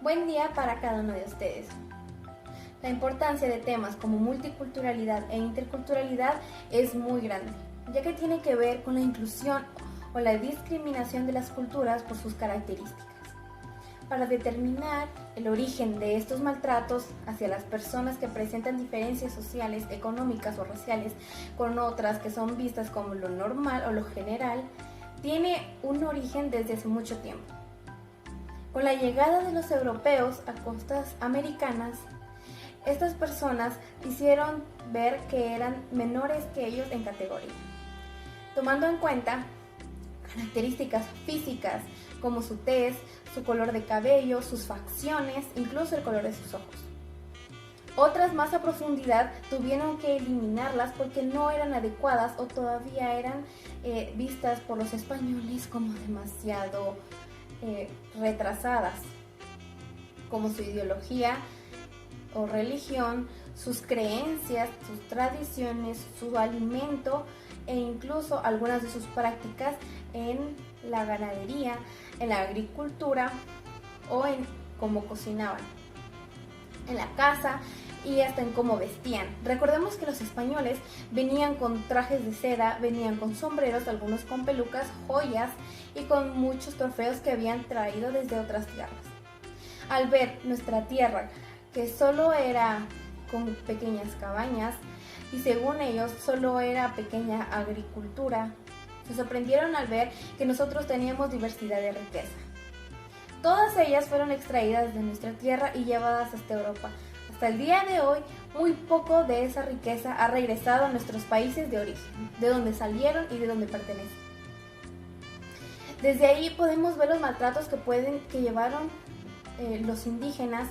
Buen día para cada uno de ustedes. La importancia de temas como multiculturalidad e interculturalidad es muy grande, ya que tiene que ver con la inclusión o la discriminación de las culturas por sus características. Para determinar el origen de estos maltratos hacia las personas que presentan diferencias sociales, económicas o raciales con otras que son vistas como lo normal o lo general, tiene un origen desde hace mucho tiempo. Con la llegada de los europeos a costas americanas, estas personas hicieron ver que eran menores que ellos en categoría, tomando en cuenta características físicas como su tez, su color de cabello, sus facciones, incluso el color de sus ojos. Otras más a profundidad tuvieron que eliminarlas porque no eran adecuadas o todavía eran vistas por los españoles como demasiado retrasadas, como su ideología o religión, sus creencias, sus tradiciones, su alimento e incluso algunas de sus prácticas en la ganadería, en la agricultura o en cómo cocinaban, en la casa y hasta en cómo vestían. Recordemos que los españoles venían con trajes de seda, venían con sombreros, algunos con pelucas, joyas y con muchos trofeos que habían traído desde otras tierras. Al ver nuestra tierra, que solo era con pequeñas cabañas y según ellos solo era pequeña agricultura, se sorprendieron al ver que nosotros teníamos diversidad de riqueza. Todas ellas fueron extraídas de nuestra tierra y llevadas hasta Europa. Hasta el día de hoy, muy poco de esa riqueza ha regresado a nuestros países de origen, de donde salieron y de donde pertenecen. Desde ahí podemos ver los maltratos que llevaron los indígenas,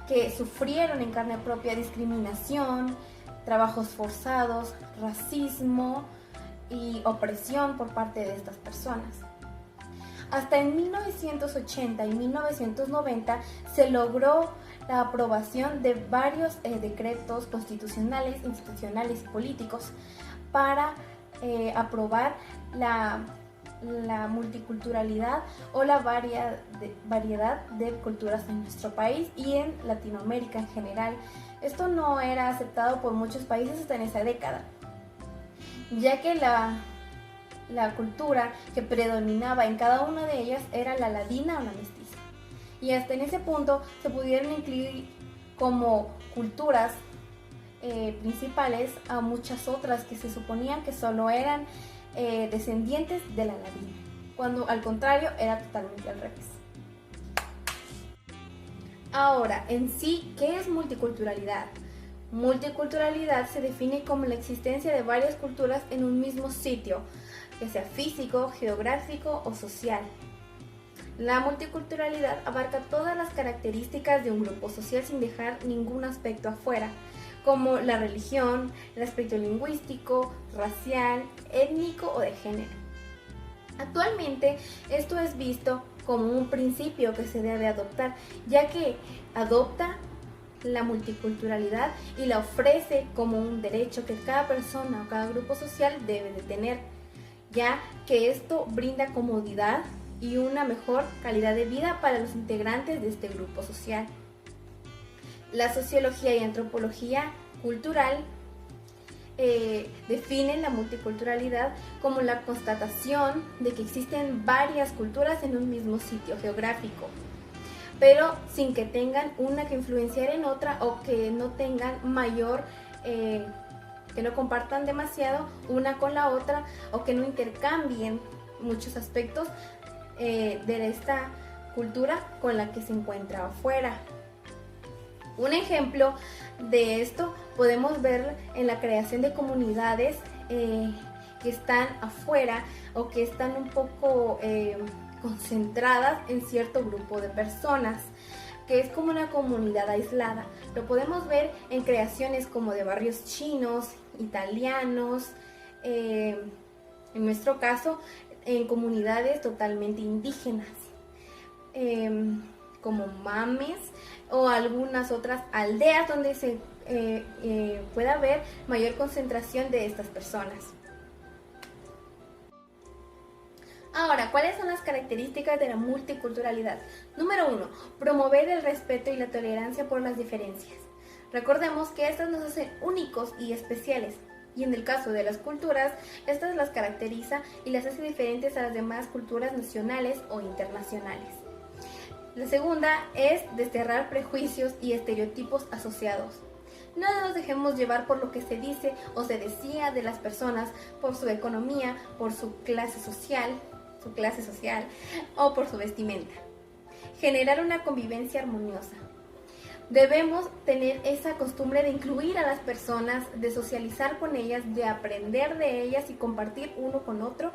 que sufrieron en carne propia discriminación, trabajos forzados, racismo y opresión por parte de estas personas. Hasta en 1980 y 1990 se logró la aprobación de varios decretos constitucionales, institucionales y políticos para aprobar la multiculturalidad o la variedad de culturas en nuestro país y en Latinoamérica en general. Esto no era aceptado por muchos países hasta en esa década, ya que la cultura que predominaba en cada una de ellas era la ladina o la mestiza. Y hasta en ese punto se pudieron incluir como culturas principales a muchas otras que se suponían que solo eran descendientes de la ladina, cuando al contrario era totalmente al revés. Ahora, en sí, ¿qué es multiculturalidad? Multiculturalidad se define como la existencia de varias culturas en un mismo sitio, ya sea físico, geográfico o social. La multiculturalidad abarca todas las características de un grupo social sin dejar ningún aspecto afuera, como la religión, el aspecto lingüístico, racial, étnico o de género. Actualmente, esto es visto como un principio que se debe adoptar, ya que adopta la multiculturalidad y la ofrece como un derecho que cada persona o cada grupo social debe de tener, ya que esto brinda comodidad y una mejor calidad de vida para los integrantes de este grupo social. La sociología y antropología cultural definen la multiculturalidad como la constatación de que existen varias culturas en un mismo sitio geográfico, pero sin que tengan una que influenciar en otra o que no tengan mayor, que no compartan demasiado una con la otra o que no intercambien muchos aspectos de esta cultura con la que se encuentra afuera. Un ejemplo de esto podemos ver en la creación de comunidades que están afuera o que están un poco concentradas en cierto grupo de personas, que es como una comunidad aislada. Lo podemos ver en creaciones como de barrios chinos, italianos, en nuestro caso en comunidades totalmente indígenas, como mames o algunas otras aldeas donde se pueda haber mayor concentración de estas personas. Ahora, ¿cuáles son las características de la multiculturalidad? Número 1. Promover el respeto y la tolerancia por las diferencias. Recordemos que estas nos hacen únicos y especiales. Y en el caso de las culturas, estas las caracteriza y las hace diferentes a las demás culturas nacionales o internacionales. La segunda es desterrar prejuicios y estereotipos asociados. No nos dejemos llevar por lo que se dice o se decía de las personas, por su economía, por su clase social o por su vestimenta. Generar una convivencia armoniosa. Debemos tener esa costumbre de incluir a las personas, de socializar con ellas, de aprender de ellas y compartir uno con otro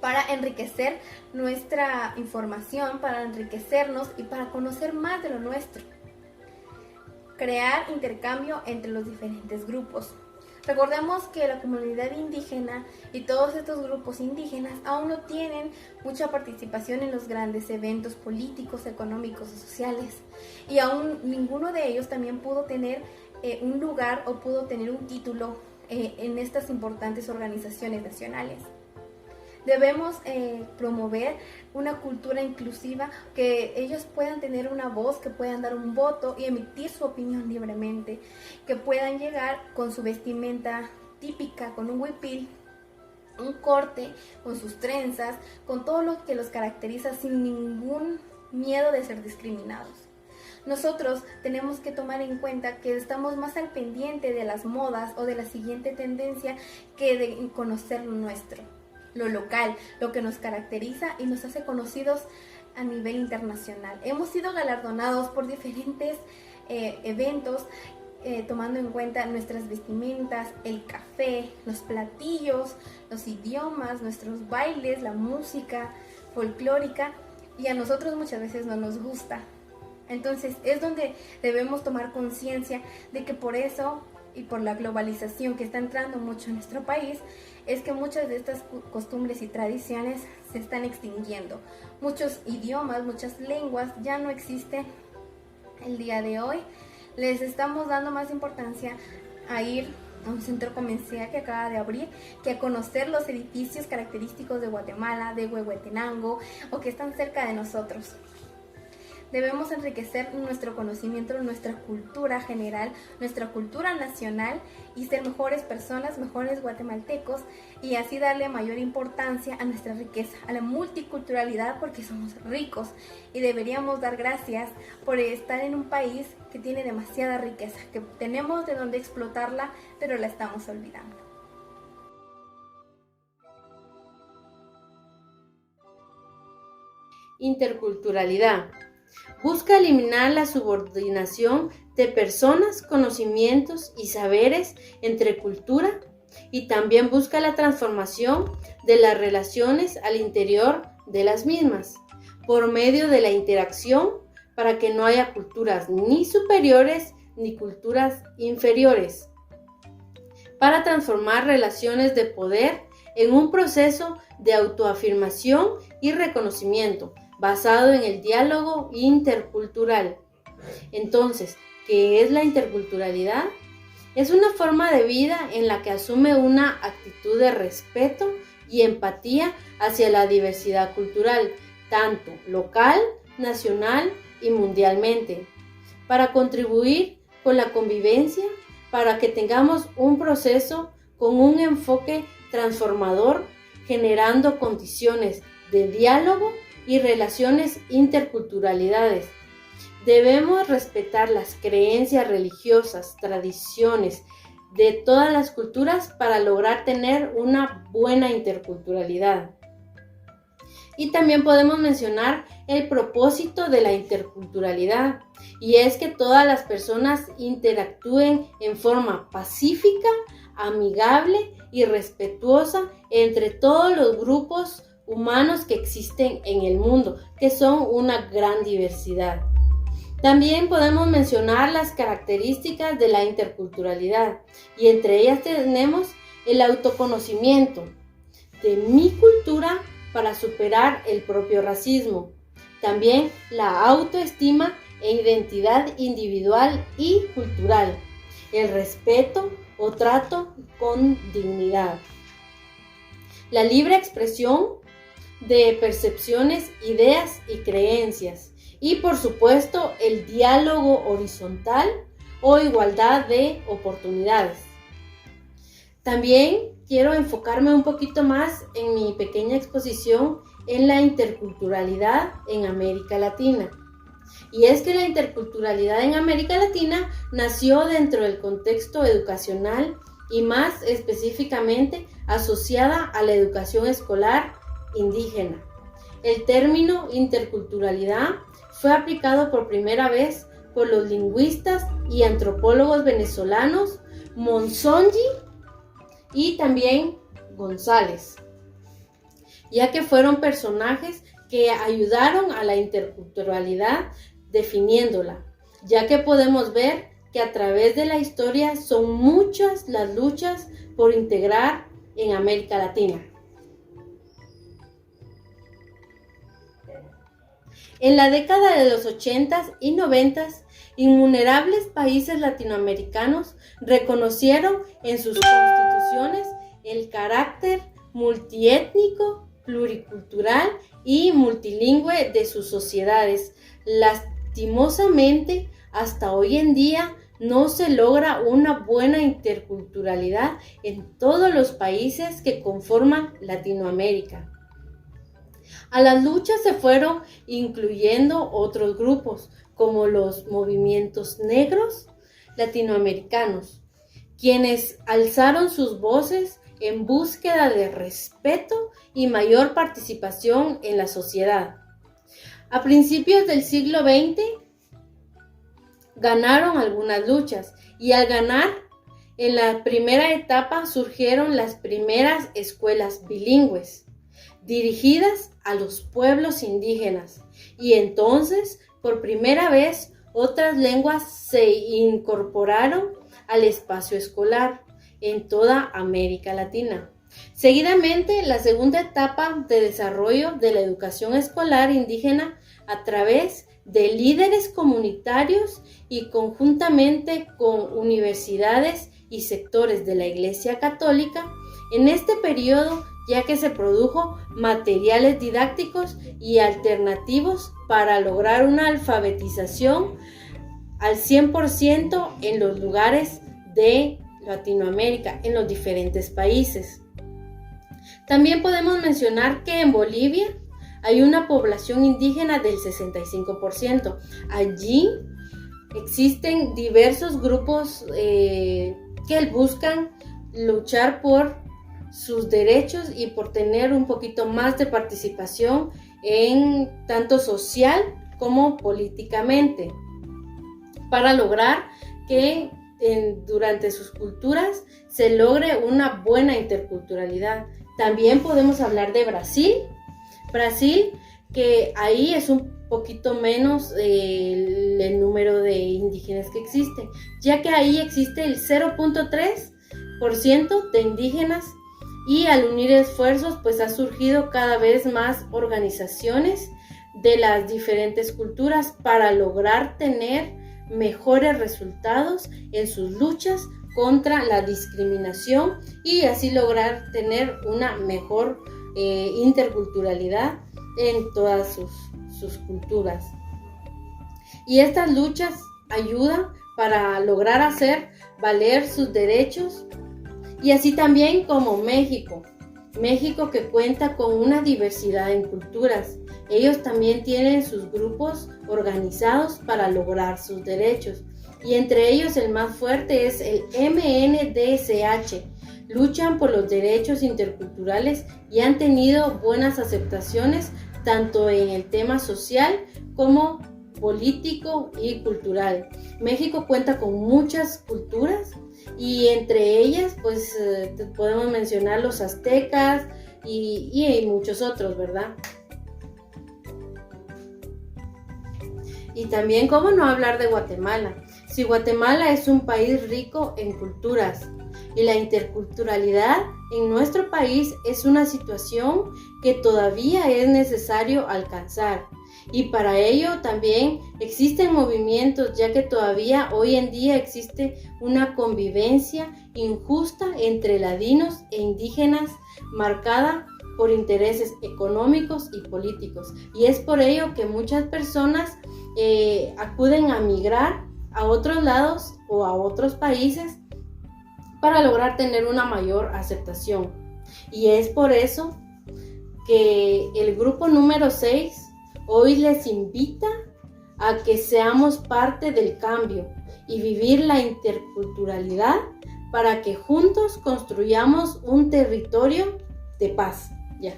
para enriquecer nuestra información, para enriquecernos y para conocer más de lo nuestro. Crear intercambio entre los diferentes grupos. Recordemos que la comunidad indígena y todos estos grupos indígenas aún no tienen mucha participación en los grandes eventos políticos, económicos y sociales. Y aún ninguno de ellos también pudo tener un lugar o pudo tener un título en estas importantes organizaciones nacionales. Debemos promover una cultura inclusiva, que ellos puedan tener una voz, que puedan dar un voto y emitir su opinión libremente, que puedan llegar con su vestimenta típica, con un huipil, un corte, con sus trenzas, con todo lo que los caracteriza sin ningún miedo de ser discriminados. Nosotros tenemos que tomar en cuenta que estamos más al pendiente de las modas o de la siguiente tendencia que de conocer lo nuestro, lo local, lo que nos caracteriza y nos hace conocidos a nivel internacional. Hemos sido galardonados por diferentes eventos, tomando en cuenta nuestras vestimentas, el café, los platillos, los idiomas, nuestros bailes, la música folclórica, y a nosotros muchas veces no nos gusta. Entonces es donde debemos tomar conciencia de que por eso y por la globalización que está entrando mucho en nuestro país, es que muchas de estas costumbres y tradiciones se están extinguiendo. Muchos idiomas, muchas lenguas ya no existen el día de hoy. Les estamos dando más importancia a ir a un centro comercial que acaba de abrir, que a conocer los edificios característicos de Guatemala, de Huehuetenango o que están cerca de nosotros. Debemos enriquecer nuestro conocimiento, nuestra cultura general, nuestra cultura nacional y ser mejores personas, mejores guatemaltecos, y así darle mayor importancia a nuestra riqueza, a la multiculturalidad, porque somos ricos y deberíamos dar gracias por estar en un país que tiene demasiada riqueza, que tenemos de dónde explotarla, pero la estamos olvidando. Interculturalidad. Busca eliminar la subordinación de personas, conocimientos y saberes entre cultura, y también busca la transformación de las relaciones al interior de las mismas, por medio de la interacción, para que no haya culturas ni superiores ni culturas inferiores, para transformar relaciones de poder en un proceso de autoafirmación y reconocimiento, basado en el diálogo intercultural. Entonces, ¿qué es la interculturalidad? Es una forma de vida en la que asume una actitud de respeto y empatía hacia la diversidad cultural, tanto local, nacional y mundialmente, para contribuir con la convivencia, para que tengamos un proceso con un enfoque transformador, generando condiciones de diálogo y relaciones interculturalidades. Debemos respetar las creencias religiosas, tradiciones de todas las culturas para lograr tener una buena interculturalidad. Y también podemos mencionar el propósito de la interculturalidad, y es que todas las personas interactúen en forma pacífica, amigable y respetuosa entre todos los grupos humanos que existen en el mundo, que son una gran diversidad. También podemos mencionar las características de la interculturalidad, y entre ellas tenemos el autoconocimiento de mi cultura para superar el propio racismo, también la autoestima e identidad individual y cultural, el respeto o trato con dignidad, la libre expresión de percepciones, ideas y creencias. Y por supuesto, el diálogo horizontal o igualdad de oportunidades. También quiero enfocarme un poquito más en mi pequeña exposición en la interculturalidad en América Latina. Y es que la interculturalidad en América Latina nació dentro del contexto educacional y más específicamente asociada a la educación escolar indígena. El término interculturalidad fue aplicado por primera vez por los lingüistas y antropólogos venezolanos Monzongi y también González, ya que fueron personajes que ayudaron a la interculturalidad definiéndola, ya que podemos ver que a través de la historia son muchas las luchas por integrar en América Latina. En la década de los 80s y 90s, innumerables países latinoamericanos reconocieron en sus constituciones el carácter multiétnico, pluricultural y multilingüe de sus sociedades. Lastimosamente, hasta hoy en día no se logra una buena interculturalidad en todos los países que conforman Latinoamérica. A las luchas se fueron incluyendo otros grupos, como los movimientos negros latinoamericanos, quienes alzaron sus voces en búsqueda de respeto y mayor participación en la sociedad. A principios del siglo XX ganaron algunas luchas y al ganar, en la primera etapa surgieron las primeras escuelas bilingües dirigidas a los pueblos indígenas y entonces por primera vez otras lenguas se incorporaron al espacio escolar en toda América Latina. Seguidamente, la segunda etapa de desarrollo de la educación escolar indígena a través de líderes comunitarios y conjuntamente con universidades y sectores de la Iglesia Católica. En este periodo, ya que se produjo materiales didácticos y alternativos para lograr una alfabetización al 100% en los lugares de Latinoamérica, en los diferentes países. También podemos mencionar que en Bolivia hay una población indígena del 65%. Allí existen diversos grupos que buscan luchar por sus derechos y por tener un poquito más de participación en tanto social como políticamente, para lograr que durante sus culturas se logre una buena interculturalidad. También podemos hablar de Brasil, que ahí es un poquito menos el número de indígenas que existe, ya que ahí existe el 0.3% de indígenas. Y al unir esfuerzos, pues ha surgido cada vez más organizaciones de las diferentes culturas para lograr tener mejores resultados en sus luchas contra la discriminación y así lograr tener una mejor interculturalidad en todas sus culturas. Y estas luchas ayudan para lograr hacer valer sus derechos. Y así también como México que cuenta con una diversidad en culturas. Ellos también tienen sus grupos organizados para lograr sus derechos. Y entre ellos el más fuerte es el MNDSH. Luchan por los derechos interculturales y han tenido buenas aceptaciones tanto en el tema social como político y cultural. México cuenta con muchas culturas y entre ellas pues podemos mencionar los aztecas y muchos otros, ¿verdad? Y también, ¿cómo no hablar de Guatemala? Si Guatemala es un país rico en culturas y la interculturalidad en nuestro país es una situación que todavía es necesario alcanzar. Y para ello también existen movimientos, ya que todavía hoy en día existe una convivencia injusta entre ladinos e indígenas marcada por intereses económicos y políticos. Y es por ello que muchas personas acuden a migrar a otros lados o a otros países para lograr tener una mayor aceptación. Y es por eso que el grupo número 6 hoy les invita a que seamos parte del cambio y vivir la interculturalidad para que juntos construyamos un territorio de paz. Ya.